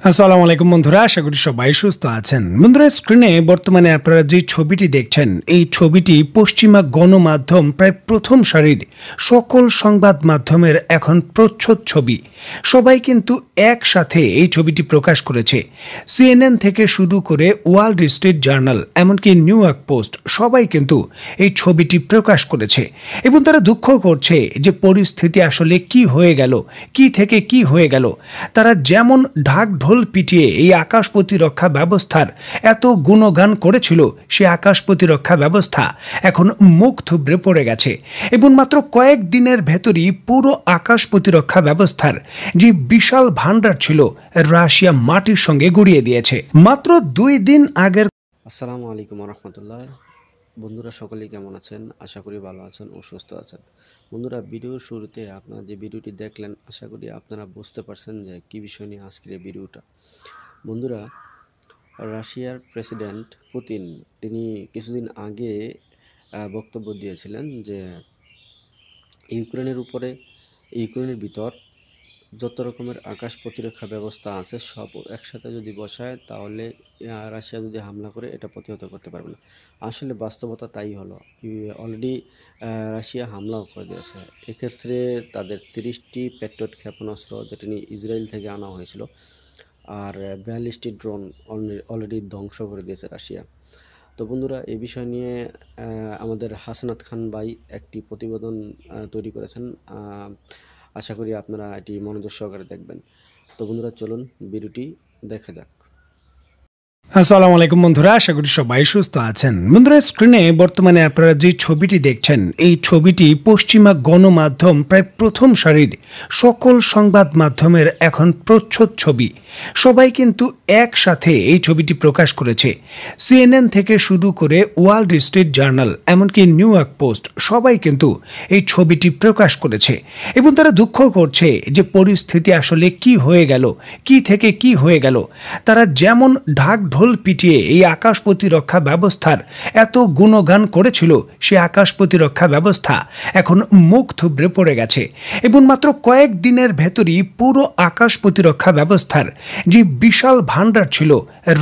আসসালামু আলাইকুম বন্ধুরা, আশা করি সবাই সুস্থ আছেন। বন্ধুরা, স্ক্রিনে বর্তমানে আপনারা যে ছবিটি দেখছেন, এই ছবিটি পশ্চিমা গণমাধ্যম প্রায় প্রথম সারির সকল সংবাদ মাধ্যমের এখন প্রচ্ছদ ছবি। সবাই কিন্তু একসাথে এই ছবিটি প্রকাশ করেছে। সিএনএন থেকে শুরু করে ওয়ার্ল্ড স্ট্রিট জার্নাল, এমনকি নিউ ইয়র্ক পোস্ট, সবাই কিন্তু এই ছবিটি প্রকাশ করেছে এবং তারা দুঃখ করছে যে পরিস্থিতি আসলে কি হয়ে গেল, কি থেকে কি হয়ে গেল। তারা যেমন ঢাক ঢোল পিটিয়ে এই আকাশ প্রতিরক্ষা ব্যবস্থার এত গুণগান করেছিল, সে আকাশ প্রতিরক্ষা ব্যবস্থা এখন মুখ থুবড়ে পড়ে গেছে এবং মাত্র কয়েক দিনের ভেতরই পুরো আকাশ প্রতিরক্ষা ব্যবস্থার যে বিশাল ভান্ডার ছিল, রাশিয়া মাটির সঙ্গে গুড়িয়ে দিয়েছে। মাত্র 2 দিন আগের। আসসালামু আলাইকুম রহমতুল্লাহ। বন্ধুরা সকলেই কেমন আছেন? আশা করি ভালো আছেন ও সুস্থ আছেন। বন্ধুরা, ভিডিওর শুরুতে আপনারা যে ভিডিওটি দেখলেন, আশা করি আপনারা বুঝতে পারছেন যে কী বিষয় নিয়ে আজকের এই ভিডিওটা। বন্ধুরা, রাশিয়ার প্রেসিডেন্ট পুতিন তিনি কিছুদিন আগে বক্তব্য দিয়েছিলেন যে ইউক্রেনের ভিতর যত রকমের আকাশ প্রতিরক্ষা ব্যবস্থা আছে সব একসাথে যদি বসায়, তাহলে রাশিয়া যদি হামলা করে এটা প্রতিহত করতে পারবে না। আসলে বাস্তবতা তাই হলো। অলরেডি রাশিয়া হামলাও করে দিয়েছে। এক্ষেত্রে তাদের 30টি পেট্রিয়ট ক্ষেপণাস্ত্র, যেটা নিয়ে ইসরায়েল থেকে আনা হয়েছিল, আর 42টি ড্রোন অলরেডি ধ্বংস করে দিয়েছে রাশিয়া। তো বন্ধুরা, এই বিষয় নিয়ে আমাদের হাসানাত খান ভাই একটি প্রতিবেদন তৈরি করেছেন। আশা করি আপনারা এটি মনোযোগ সহকারে দেখবেন। তো বন্ধুরা, চলুন ভিডিওটি দেখা যাক। আসসালামু আলাইকুম বন্ধুরা, আশা করি সবাই সুস্থ আছেন। বন্ধুরা, স্ক্রিনে বর্তমানে আপনারা যে ছবিটি দেখছেন, এই ছবিটি পশ্চিমা গণমাধ্যম প্রায় প্রথম সারির সকল সংবাদ মাধ্যমের এখন প্রচ্ছদ ছবি। সবাই কিন্তু একসাথে এই ছবিটি প্রকাশ করেছে। সিএনএন থেকে শুরু করে ওয়ার্ল্ড স্ট্রিট জার্নাল, এমনকি নিউ ইয়র্ক পোস্ট, সবাই কিন্তু এই ছবিটি প্রকাশ করেছে এবং তারা দুঃখ করছে যে পরিস্থিতি আসলে কি হয়ে গেল, কি থেকে কি হয়ে গেল। তারা যেমন ঢাক ঢোল পিটিয়ে এই আকাশ প্রতিরক্ষা ব্যবস্থার এত গুণগান করেছিল, সে আকাশ প্রতিরক্ষা ব্যবস্থা এখন মুখ থুবড়ে পড়ে গেছে এবং মাত্র কয়েক দিনের ভেতরই পুরো আকাশ প্রতিরক্ষা ব্যবস্থার যে বিশাল ভান্ডার ছিল,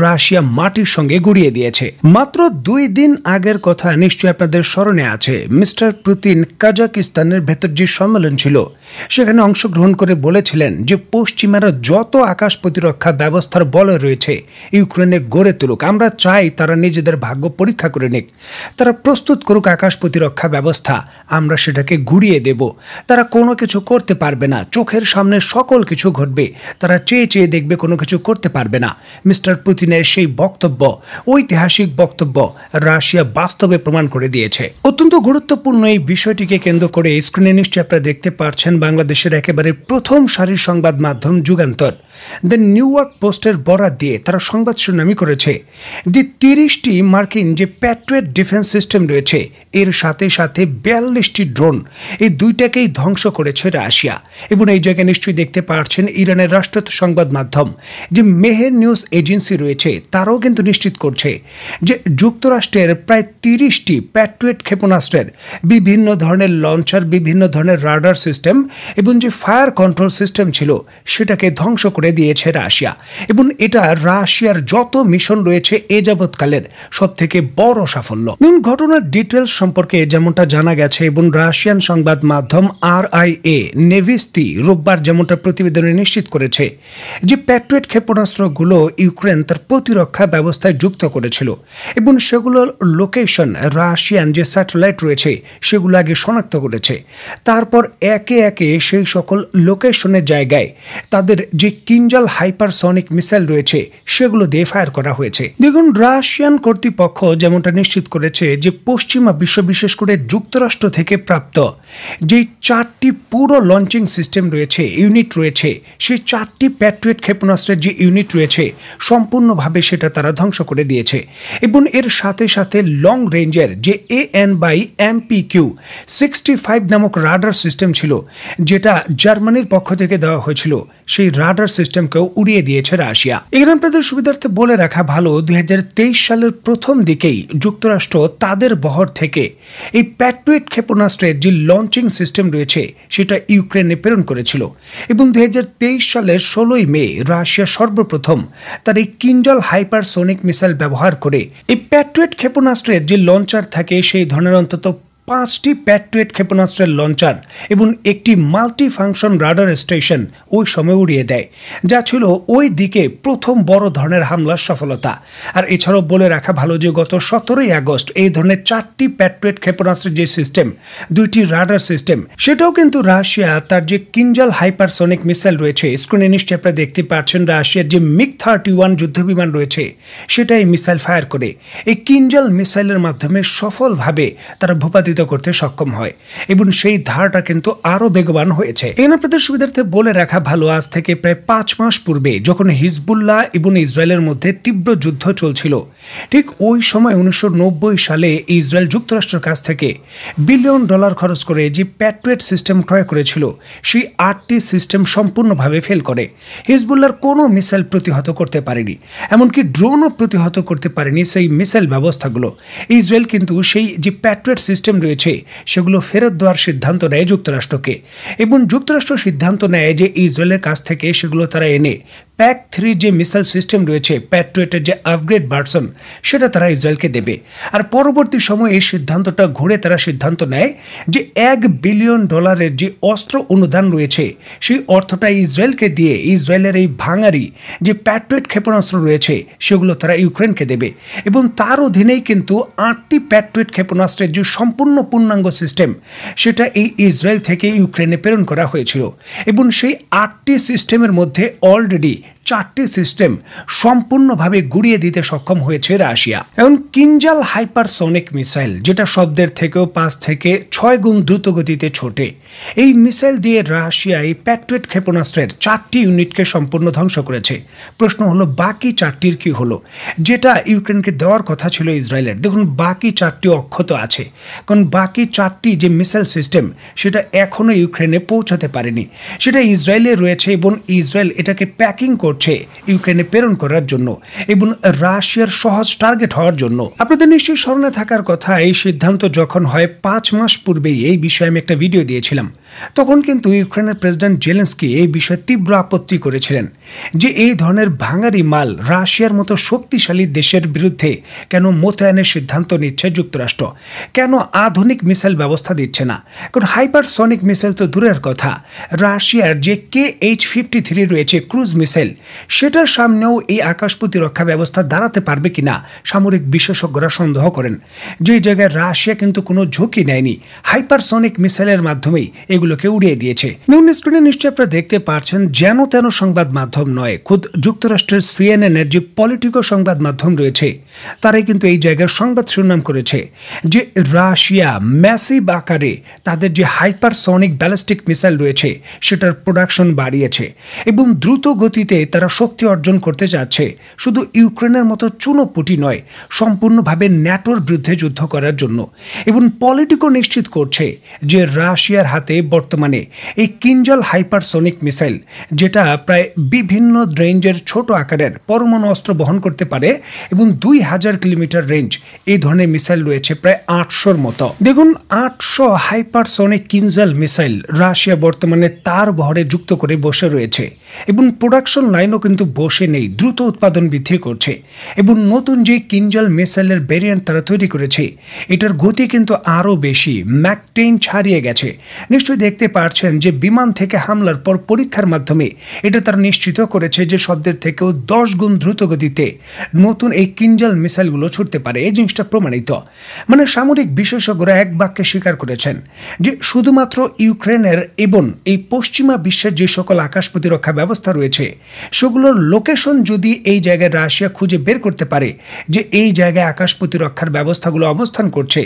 রাশিয়া মাটির সঙ্গে গুড়িয়ে দিয়েছে। মাত্র 2 দিন আগের কথা নিশ্চয়ই আপনাদের স্মরণে আছে। মিস্টার পুতিন কাজাকিস্তানের ভেতর যে সম্মেলন ছিল, সেখানে অংশগ্রহণ করে বলেছিলেন যে পশ্চিমারা যত আকাশ প্রতিরক্ষা ব্যবস্থার বলয় রয়েছে ইউক্রেনে গড়ে তুলুক। আমরা চাই তারা নিজেদের ভাগ্য পরীক্ষা করে নিক, তারা প্রস্তুত করুক আকাশ প্রতিরক্ষা ব্যবস্থা, আমরা সেটাকে ঘুরিয়ে দেব। তারা কোনো কিছু করতে পারবে না, চোখের সামনে সকল কিছু ঘটবে, তারা চেয়ে চেয়ে দেখবে, কোনো কিছু করতে পারবে না। মিস্টার পুতিনের সেই বক্তব্য, ঐতিহাসিক বক্তব্য, রাশিয়া বাস্তবে প্রমাণ করে দিয়েছে। অত্যন্ত গুরুত্বপূর্ণ এই বিষয়টিকে কেন্দ্র করে স্ক্রিনে নিশ্চয়ই আপনারা দেখতে পাচ্ছেন বাংলাদেশের একেবারে প্রথম সারির সংবাদ মাধ্যম যুগান্তর দ্য নিউ ইয়র্ক পোস্টের বরাত দিয়ে তারা সংবাদ শিরোনামী করেছে যে 30টি মার্কিন যে প্যাট্রিয়ট ডিফেন্স সিস্টেম রয়েছে, এর সাথে সাথে 42টি ড্রোন, এই দুইটাকেই ধ্বংস করেছে রাশিয়া। এবং এই জায়গায় নিশ্চয়ই দেখতে পাচ্ছেন ইরানের রাষ্ট্রীয় সংবাদ মাধ্যম যে মেহের নিউজ এজেন্সি রয়েছে, তারাও কিন্তু নিশ্চিত করছে যে যুক্তরাষ্ট্রের প্রায় 30টি প্যাট্রিয়ট ক্ষেপণাস্ত্রের বিভিন্ন ধরনের লঞ্চার, বিভিন্ন ধরনের রাডার সিস্টেম এবং যে ফায়ার কন্ট্রোল সিস্টেম ছিল, সেটাকে ধ্বংস করে দিয়েছে রাশিয়া। এবং এটা রাশিয়ার যত মিশন রয়েছে এ যাবৎকালের সব থেকে বড় সাফল্য। ঘটনার ডিটেলস সম্পর্কে যেমনটা জানা গেছে এবং রাশিয়ান সংবাদ মাধ্যম RIA নেভিস্তি রোববার যেমনটা প্রতিবেদনে নিশ্চিত করেছে যে প্যাট্রিয়ট ক্ষেপণাস্ত্রগুলো ইউক্রেন তার প্রতিরক্ষা ব্যবস্থায় যুক্ত করেছিল এবং সেগুলোর লোকেশন রাশিয়ান যে স্যাটেলাইট রয়েছে সেগুলো আগে শনাক্ত করেছে। তারপর একে একে সেই সকল লোকেশনের জায়গায় তাদের যে কিঞ্জাল হাইপারসনিক মিসাইল রয়েছে সেগুলো দিয়ে ফায়ার করা হয়েছে। দেখুন, রাশিয়ান কর্তৃপক্ষ যেমনটা নিশ্চিত করেছে যে পশ্চিমা বিশ্ব, বিশেষ করে যুক্তরাষ্ট্র থেকে প্রাপ্ত যে 4টি পুরো লঞ্চিং সিস্টেম রয়েছে, ইউনিট রয়েছে, সেই 4টি প্যাট্রিয়ট ক্ষেপণাস্ত্রের যে ইউনিট রয়েছে সম্পূর্ণভাবে সেটা তারা ধ্বংস করে দিয়েছে। এবং এর সাথে সাথে লং রেঞ্জের যে AN/MPQ-65 নামক রাডার সিস্টেম ছিল, যেটা জার্মানির পক্ষ থেকে দেওয়া হয়েছিল, সেই রাডার সিস্টেমকেও উড়িয়ে দিয়েছে রাশিয়া। এখানে আপনাদের সুবিধার্থে বলে রাখা ভালো, 2023 সালের প্রথম দিকেই যুক্তরাষ্ট্র তাদের বহর থেকে এই প্যাট্রিয়ট ক্ষেপণাস্ত্রের যে লঞ্চিং সিস্টেম রয়েছে সেটা ইউক্রেনে প্রেরণ করেছিল এবং 2023 সালের 16 মে রাশিয়া সর্বপ্রথম তার এই কিন্ডাল হাইপারসোনিক মিসাইল ব্যবহার করে এই প্যাট্রিয়ট ক্ষেপণাস্ত্রের যে লঞ্চার থাকে সেই ধরনের অন্তত 5টি প্যাট্রিয়ট ক্ষেপণাস্ত্রের লঞ্চার এবং একটি মাল্টি ফাংশন রাডার স্টেশন ওই সময় উড়িয়ে দেয়, যা ছিল ওই দিকে প্রথম বড় ধরনের হামলার সফলতা। আর এছাড়াও বলে রাখা ভালো যে গত 17 আগস্ট এই ধরনের 4টি প্যাট্রিয়ট ক্ষেপণাস্ত্রের যে সিস্টেম, 2টি রাডার সিস্টেম, সেটাও কিন্তু রাশিয়া তার যে কিন্ডাল হাইপারসোনিক মিসাইল রয়েছে, স্ক্রিনে নিশ্চয়ই আপনারা দেখতে পাচ্ছেন রাশিয়ার যে MiG-31 যুদ্ধবিমান রয়েছে সেটা এই মিসাইল ফায়ার করে এই কিন্ডাল মিসাইলের মাধ্যমে সফলভাবে তারা ভূপাতিত করতে সক্ষম হয় এবং সেই ধারাটা কিন্তু আরো বেগবান হয়েছে। এখানে আপনাদের সুবিধার্থে বলে রাখা ভালো, আজ থেকে প্রায় 5 মাস পূর্বে যখন হিজবুল্লাহ এবং ইসরায়েলের মধ্যে তীব্র যুদ্ধ চলছিল, ঠিক ওই সময় 1990 সালে ইসরায়েল যুক্তরাষ্ট্রের কাছ থেকে $1 বিলিয়ন খরচ করে যে প্যাট্রিয়ট সিস্টেম ক্রয় করেছিল সেই 8টি সিস্টেম সম্পূর্ণভাবে ফেল করে। হিজবুল্লাহর কোনো মিসাইল প্রতিহত করতে পারেনি, এমনকি ড্রোনও প্রতিহত করতে পারেনি সেই মিসাইল ব্যবস্থাগুলো। ইসরায়েল কিন্তু সেই যে প্যাট্রিয়ট সিস্টেম রয়েছে সেগুলো ফেরত দেওয়ার সিদ্ধান্ত নেয় যুক্তরাষ্ট্রকে এবং যুক্তরাষ্ট্র সিদ্ধান্ত নেয় যে ইসরায়েলের কাছ থেকে সেগুলো তারা এনে PAC-3 যে মিসাইল সিস্টেম রয়েছে, প্যাট্রিয়টের যে আপগ্রেড ভার্সন, সেটা তারা ইসরায়েলকে দেবে। আর পরবর্তী সময়ে এই সিদ্ধান্তটা ঘুরে তারা সিদ্ধান্ত নেয় যে $1 বিলিয়ন যে অস্ত্র অনুদান রয়েছে সেই অর্থটা ইসরায়েলকে দিয়ে ইসরায়েলের এই ভাঙারি যে প্যাট্রিয়ট ক্ষেপণাস্ত্র রয়েছে সেগুলো তারা ইউক্রেনকে দেবে এবং তার অধীনেই কিন্তু 8টি প্যাট্রিয়ট ক্ষেপণাস্ত্রের যে সম্পূর্ণ পূর্ণাঙ্গ সিস্টেম সেটা এই ইসরায়েল থেকে ইউক্রেনে প্রেরণ করা হয়েছিল এবং সেই 8টি সিস্টেমের মধ্যে অলরেডি 4টি সিস্টেম সম্পূর্ণভাবে গুড়িয়ে দিতে সক্ষম হয়েছে রাশিয়া। এখন কিন্ডাল হাইপারসোনিক মিসাইল, যেটা শব্দের থেকেও 5 থেকে 6 গুণ দ্রুত গতিতে ছোটে, এই মিসাইল দিয়ে রাশিয়া এই প্যাট্রিয়ট ক্ষেপণাস্ত্রের 4টি ইউনিটকে সম্পূর্ণ ধ্বংস করেছে। প্রশ্ন হলো বাকি 4টির কি হলো, যেটা ইউক্রেনকে দেওয়ার কথা ছিল ইসরায়েলের? দেখুন, বাকি 4টি অক্ষত আছে, কারণ বাকি 4টি যে মিসাইল সিস্টেম সেটা এখনো ইউক্রেনে পৌঁছাতে পারেনি, সেটা ইসরায়েলে রয়েছে এবং ইসরায়েল এটাকে প্যাকিং করছে ইউক্রেনে প্রেরণ করার জন্য এবং রাশিয়ার সহজ টার্গেট হওয়ার জন্য। আপনাদের নিশ্চয়ই স্মরণে থাকার কথা, এই সিদ্ধান্ত যখন হয় 5 মাস পূর্বেই এই বিষয়ে আমি একটা ভিডিও দিয়েছিলাম, তখন কিন্তু ইউক্রেনের প্রেসিডেন্ট জেলেনস্কি এই বিষয়ে তীব্র আপত্তি করেছিলেন যে এই ধরনের ভাঙারি মাল রাশিয়ার মতো শক্তিশালী দেশের বিরুদ্ধে কেন মোতায়েনের সিদ্ধান্ত নিচ্ছে যুক্তরাষ্ট্র, কেন আধুনিক মিসাইল ব্যবস্থা দিচ্ছে না। কারণ হাইপারসনিক মিসাইল তো দূরের কথা, রাশিয়ার যে KH-53 রয়েছে ক্রুজ মিসাইল, সেটার সামনেও এই আকাশ প্রতিরক্ষা ব্যবস্থা দাঁড়াতে পারবে কিনা সামরিক বিশেষজ্ঞরা সন্দেহ করেন। যে জায়গায় রাশিয়া কিন্তু কোনো ঝুঁকি নেয়নি, হাইপারসনিক মিসাইলের মাধ্যমেই এগুলোকে উড়িয়ে দিয়েছে। স্ক্রিনে নিশ্চয়ই আপনারা দেখতে পাচ্ছেন, যেন তেন সংবাদ মাধ্যম নয়, খুদ যুক্তরাষ্ট্রের CNN এর যে পলিটিকো সংবাদ মাধ্যম রয়েছে তারাই কিন্তু এই জায়গার সংবাদ শিরোনাম করেছে যে রাশিয়া ম্যাসিভ আকারে তাদের যে হাইপারসনিক ব্যালিস্টিক মিসাইল রয়েছে সেটার প্রোডাকশন বাড়িয়েছে এবং দ্রুত গতিতে তারা শক্তি অর্জন করতে যাচ্ছে, শুধু ইউক্রেনের মতো চুনোপুটি নয়, সম্পূর্ণভাবে ন্যাটোর বিরুদ্ধে যুদ্ধ করার জন্য। এবং পলিটিকো নিশ্চিত করছে যে রাশিয়ার হাতে বর্তমানে এই কিন্ডাল হাইপারসনিক মিসাইল, যেটা প্রায় বিভিন্ন রেঞ্জের ছোট আকারের পরমাণু অস্ত্র বহন করতে পারে এবং 2000 কিলোমিটার রেঞ্জ, এই ধরনের মিসাইল রয়েছে প্রায় 800-র মতো। দেখুন, 800 হাইপারসনিক কিন্ডাল মিসাইল রাশিয়া বর্তমানে তার বহরে যুক্ত করে বসে রয়েছে এবং প্রোডাকশন লাইনও কিন্তু বসে নেই, দ্রুত উৎপাদন বৃদ্ধি করছে এবং নতুন যে কিন্ডাল মিসাইলের ভেরিয়েন্ট তারা তৈরি করেছে এটার গতি কিন্তু আরও বেশি, ম্যাক 10 ছাড়িয়ে গেছে। নিশ্চয়ই দেখতে পাচ্ছেন যে বিমান থেকে হামলার পর পরীক্ষার মাধ্যমে এটা তারা নিশ্চিত করেছে যে শব্দের থেকেও 10 গুণ দ্রুত গতিতে নতুন এই কিন্ডাল মিসাইলগুলো ছুটতে পারে। এই জিনিসটা প্রমাণিত, মানে সামরিক বিশেষজ্ঞরা এক বাক্যে স্বীকার করেছেন যে শুধুমাত্র ইউক্রেনের এবং এই পশ্চিমা বিশ্বের যে সকল আকাশ প্রতিরক্ষা ব্যবস্থা রয়েছে সেগুলোর লোকেশন যদি এই জায়গায় রাশিয়া খুঁজে বের করতে পারে যে এই জায়গায় আকাশ প্রতিরক্ষার ব্যবস্থাগুলো অবস্থান করছে,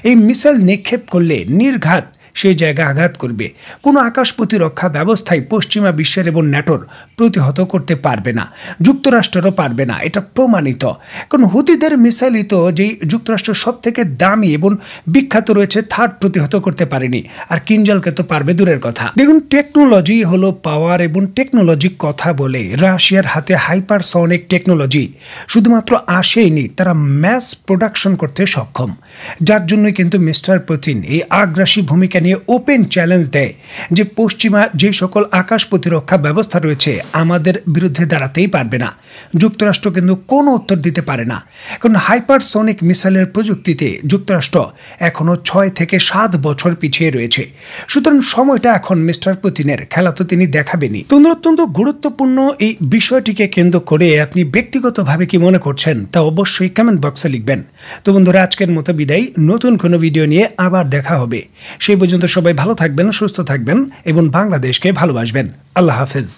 এই মিসাইল নিক্ষেপ করলে নির্ঘাত সেই জায়গায় আঘাত করবে। কোনো আকাশ প্রতিরক্ষা ব্যবস্থায় পশ্চিমা বিশ্বের এবং ন্যাটোর প্রতিহত করতে পারবে না, যুক্তরাষ্ট্রেরও পারবে না, এটা প্রমাণিত। কারণ হুতিদের মিসাইলই তো যেই যুক্তরাষ্ট্র সব থেকে দামি এবং বিখ্যাত রয়েছে, থার্ড প্রতিহত করতে পারেনি, আর কিঞ্জলকে তো পারবে দূরের কথা। দেখুন, টেকনোলজি হলো পাওয়ার, এবং টেকনোলজি কথা বলে রাশিয়ার হাতে হাইপারসনিক টেকনোলজি শুধুমাত্র আসেইনি, তারা ম্যাস প্রোডাকশন করতে সক্ষম। যার জন্যই কিন্তু মিস্টার পুতিন এই আগ্রাসী ভূমিকা নিয়ে ওপেন চ্যালেঞ্জ দেয় যে পশ্চিমা যে সকল আকাশ প্রতিরক্ষা ব্যবস্থা রয়েছে আমাদের বিরুদ্ধে দাঁড়াতেই পারবে না। যুক্তরাষ্ট্র কিন্তু কোনো উত্তর দিতে পারে না, কারণ হাইপারসনিক মিসাইলের প্রযুক্তিতে যুক্তরাষ্ট্র এখনো 6 থেকে 7 বছর পিছিয়ে রয়েছে। সুতরাং সময়টা এখন মিস্টার পুতিনের, খেলা তো তিনি দেখাবেনই। অত্যন্ত গুরুত্বপূর্ণ এই বিষয়টিকে কেন্দ্র করে আপনি ব্যক্তিগতভাবে কি মনে করছেন তা অবশ্যই কমেন্ট বক্সে লিখবেন। তো বন্ধুরা, আজকের মতো বিদায়, নতুন কোনো ভিডিও নিয়ে আবার দেখা হবে। সেই পর্যন্ত সবাই ভালো থাকবেন, সুস্থ থাকবেন এবং বাংলাদেশকে ভালোবাসবেন। আল্লাহ হাফেজ।